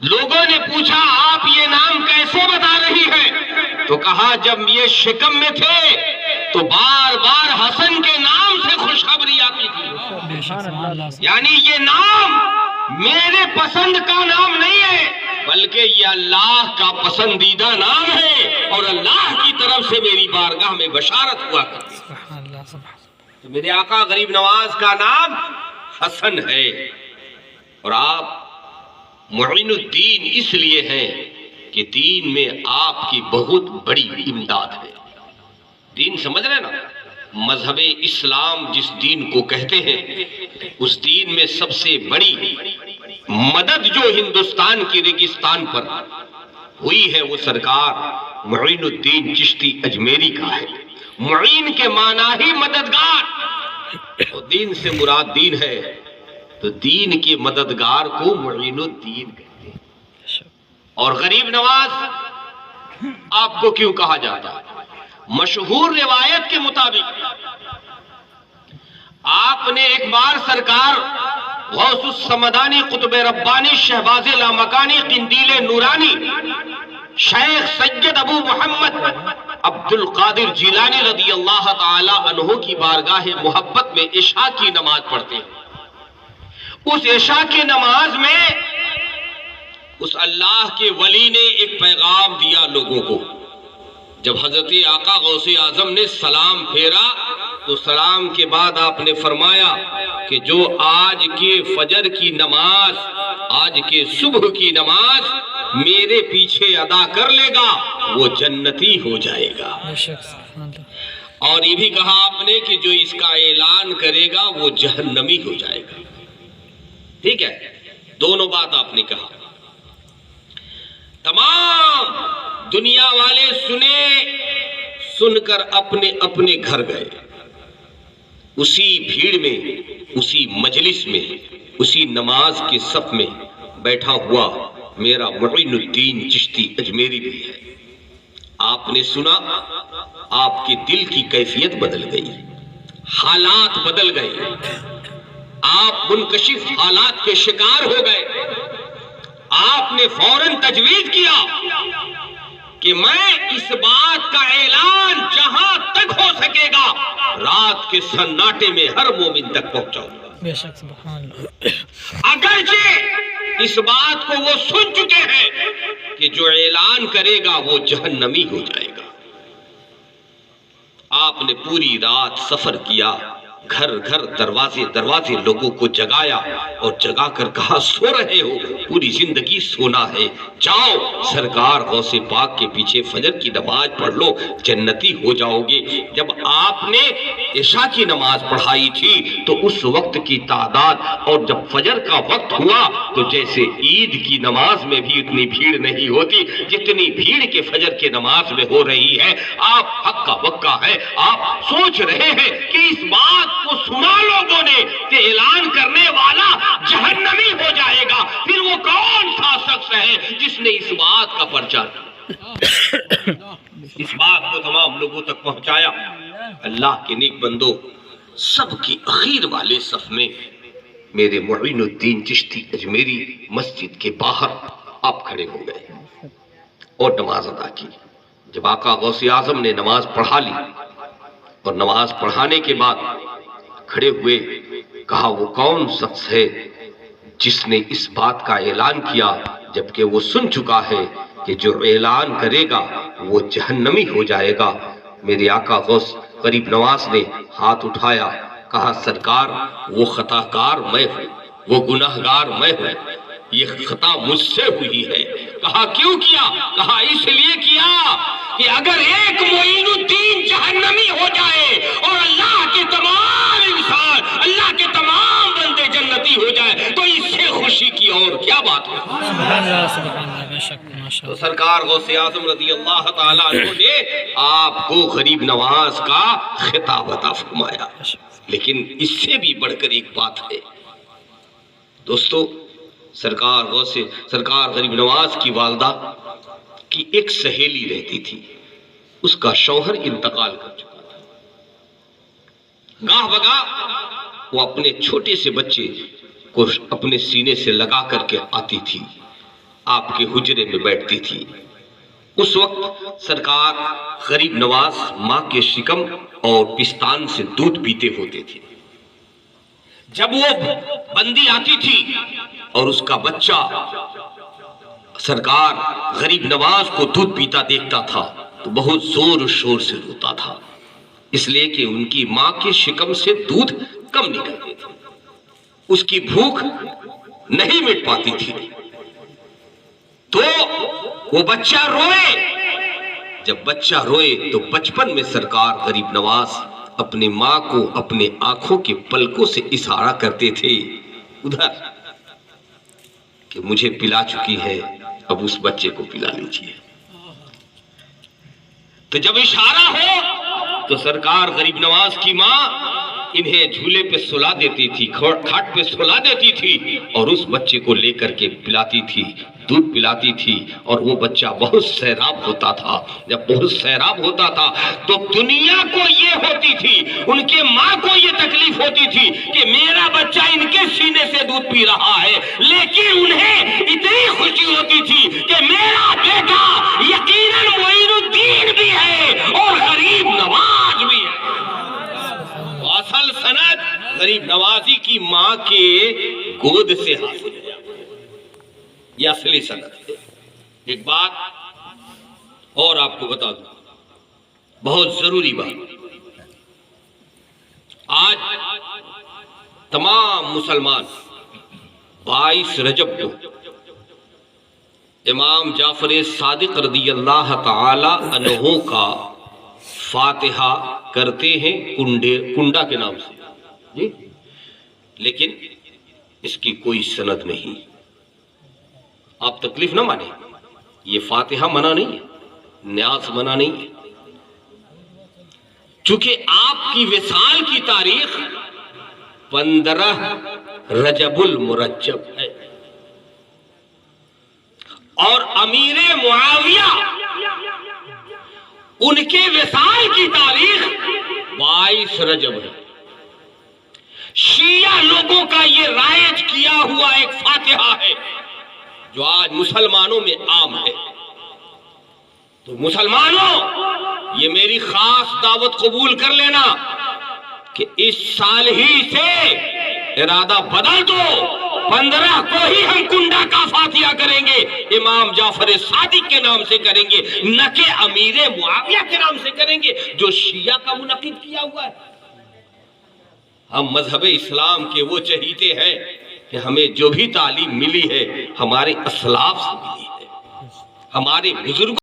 لوگوں نے پوچھا آپ یہ نام کیسے بتا رہی ہیں؟ تو کہا جب یہ شکم میں تھے تو بار بار حسن کے نام سے خوشخبری آتی تھی. یعنی یہ نام میرے پسند کا نام نہیں ہے بلکہ یہ اللہ کا پسندیدہ نام ہے اور اللہ کی طرف سے میری بارگاہ میں بشارت ہوا کرتی. تو میرے آقا غریب نواز کا نام حسن ہے اور آپ معین الدین اس لیے ہیں کہ دین میں آپ کی بہت بڑی امداد ہے. دین سمجھ رہے نا؟ مذہب اسلام جس دین کو کہتے ہیں اس دین میں سب سے بڑی مدد جو ہندوستان کی ریگستان پر ہوئی ہے وہ سرکار معین الدین چشتی اجمیری کا ہے. معین کے معنی ہی مددگار اور دین سے مراد دین ہے تو دین کے مددگار کو معین الدین کہتے ہیں. اور غریب نواز آپ کو کیوں کہا جاتا ہے؟ مشہور روایت کے مطابق آپ نے ایک بار سرکار غوث السمدانی قطب ربانی شہباز لامکانی قندیل نورانی شیخ سید ابو محمد عبد القادر جیلانی رضی اللہ تعالی عنہ کی بارگاہ محبت میں عشاء کی نماز پڑھتے ہیں. اس عشاء کی نماز میں اس اللہ کے ولی نے ایک پیغام دیا لوگوں کو. جب حضرت آقا غوث اعظم نے سلام پھیرا تو سلام کے بعد آپ نے فرمایا کہ جو آج کے فجر کی نماز آج کے صبح کی نماز میرے پیچھے ادا کر لے گا وہ جنتی ہو جائے گا. اور یہ بھی کہا آپ نے کہ جو اس کا اعلان کرے گا وہ جہنمی ہو جائے گا. ٹھیک ہے، دونوں بات آپ نے کہا. تمام دنیا والے سن کر اپنے اپنے گھر گئے. اسی بھیڑ میں اسی مجلس میں اسی نماز کے صف میں بیٹھا ہوا میرا معین الدین چشتی اجمیری بھی ہے. آپ نے سنا، آپ کے دل کی کیفیت بدل گئی، حالات بدل گئے، آپ منکشف حالات کے شکار ہو گئے. آپ نے فوراً تجویز کیا کہ میں اس بات کا اعلان جہاں تک ہو سکے گا رات کے سناٹے میں ہر مومن تک پہنچاؤں گا. بے شک سبحان اللہ. اگرچہ اس بات کو وہ سن چکے ہیں کہ جو اعلان کرے گا وہ جہنمی ہو جائے گا. آپ نے پوری رات سفر کیا، گھر گھر دروازے دروازے لوگوں کو جگایا اور جگا کر کہا سو رہے ہو، پوری زندگی سونا ہے، جاؤ سرکار غوث پاک کے پیچھے فجر کی نماز پڑھ لو جنتی ہو جاؤ گے. جب آپ نے عشاء کی نماز پڑھائی تھی تو اس وقت کی تعداد اور جب فجر کا وقت ہوا تو جیسے عید کی نماز میں بھی اتنی بھیڑ نہیں ہوتی جتنی بھیڑ کے فجر کی نماز میں ہو رہی ہے. آپ حقا بکا ہے، آپ سوچ رہے ہیں کہ اس بات کو سنا لوگوں نے کہ اعلان کرنے والا جہنمی ہو جائے گا، پھر وہ کون سا شخص ہے جس نے اس بات کا پرچہ دیا، اس بات کو تمام لوگوں تک پہنچایا. اللہ کے نیک بندو، سب کی اخیر والے صف میں میرے معین الدین چشتی اجمیری مسجد کے باہر آپ کھڑے ہو گئے اور نماز ادا کی. جب آقا غوث اعظم نے نماز پڑھا لی اور نماز پڑھانے کے بعد کھڑے ہوئے، کہا وہ کون شخص ہے جس نے اس بات کا اعلان کیا جبکہ وہ سن چکا ہے کہ جو اعلان کرے گا وہ جہنمی ہو جائے گا. میرے آقا غوث غریب نواز نے ہاتھ اٹھایا، کہا سرکار وہ خطا کار میں ہوں، وہ گناہگار میں ہوں، یہ خطا مجھ سے ہوئی ہے. کہا کیوں کیا؟ کہا اس لیے کیا کہ اگر ایک معین الدین جہنمی ہو جائے اور اللہ کے تمام انسان اللہ کے تمام بندے جنتی ہو جائے تو اس سے خوشی کی اور کیا بات ہے. سبحان اللہ سبحان اللہ. بے شک ماشاء تو اللہ. سرکار غوث اعظم رضی اللہ تعالیٰ عنہ نے آپ کو غریب نواز کا خطاب عطا فرمایا. لیکن اس سے بھی بڑھ کر ایک بات ہے دوستو، سرکار غریب نواز کی والدہ کی ایک سہیلی رہتی تھی، اس کا شوہر انتقال کر چکا تھا. گاہ بگاہ وہ اپنے چھوٹے سے بچے کو اپنے سینے سے لگا کر کے آتی تھی، آپ کے حجرے میں بیٹھتی تھی۔ اس وقت سرکار غریب نواز ماں کے شکم اور پستان سے دودھ پیتے ہوتے تھے۔ جب وہ بندی آتی تھی اور اس کا بچہ سرکار غریب نواز کو دودھ پیتا دیکھتا تھا تو بہت زور و شور سے روتا تھا، اس لیے کہ ان کی ماں کے شکم سے دودھ کم نکلتے تھے، اس کی بھوک نہیں مٹ پاتی تھی۔ تو وہ بچہ روئے، جب بچہ روئے تو بچپن میں سرکار غریب نواز اپنی ماں کو اپنے آنکھوں کے پلکوں سے اشارہ کرتے تھے ادھر کہ مجھے پلا چکی ہے، اب اس بچے کو پلا لیجیے۔ تو جب اشارہ ہو تو سرکار غریب نواز کی ماں انہیں جھولے پہ سلا دیتی تھی، کھاٹ پہ سلا دیتی تھی اور اس بچے کو لے کر کے پلاتی تھی، دودھ پلاتی تھی، اور وہ بچہ بہت سیراب ہوتا تھا۔ جب بہت سیراب ہوتا تھا تو دنیا کو یہ ہوتی تھی، ان کے ماں کو یہ تکلیف ہوتی تھی کہ میرا بچہ ان کے سینے سے دودھ پی رہا ہے، لیکن انہیں اتنی خوشی ہوتی تھی کہ میرا بیٹا یقیناً معین الدین بھی ہے اور غریب نواز بھی ہے۔ اصل سند غریب نوازی کی ماں کے گود سے حاصل ہے، یہ اصلی سند ہے۔ ایک بات اور آپ کو بتا دوں، بہت ضروری بات، آج تمام مسلمان 22 رجب کو امام جعفر صادق رضی اللہ تعالی عنہ کا فاتحہ کرتے ہیں کنڈا کے نام سے، جی، لیکن اس کی کوئی سند نہیں۔ آپ تکلیف نہ مانیں، یہ فاتحہ منع نہیں ہے، نیاز منع نہیں ہے، چونکہ آپ کی وصال کی تاریخ 15 رجب المرجب ہے اور امیر معاویہ ان کے وصال کی تاریخ 22 رجب ہے۔ شیعہ لوگوں کا یہ رائج کیا ہوا ایک فاتحہ ہے جو آج مسلمانوں میں عام ہے۔ تو مسلمانوں، یہ میری خاص دعوت قبول کر لینا کہ اس سال ہی سے ارادہ بدل دو، 15 کو ہی ہم کنڈا کا فاتحہ کریں گے، امام جعفر صادق کے نام سے کریں گے، نہ کہ امیر معاویہ کے نام سے کریں گے جو شیعہ کا منعقد کیا ہوا ہے۔ ہم مذہب اسلام کے وہ چہیتے ہیں کہ ہمیں جو بھی تعلیم ملی ہے ہمارے اسلاف سے ملی ہے، ہمارے بزرگوں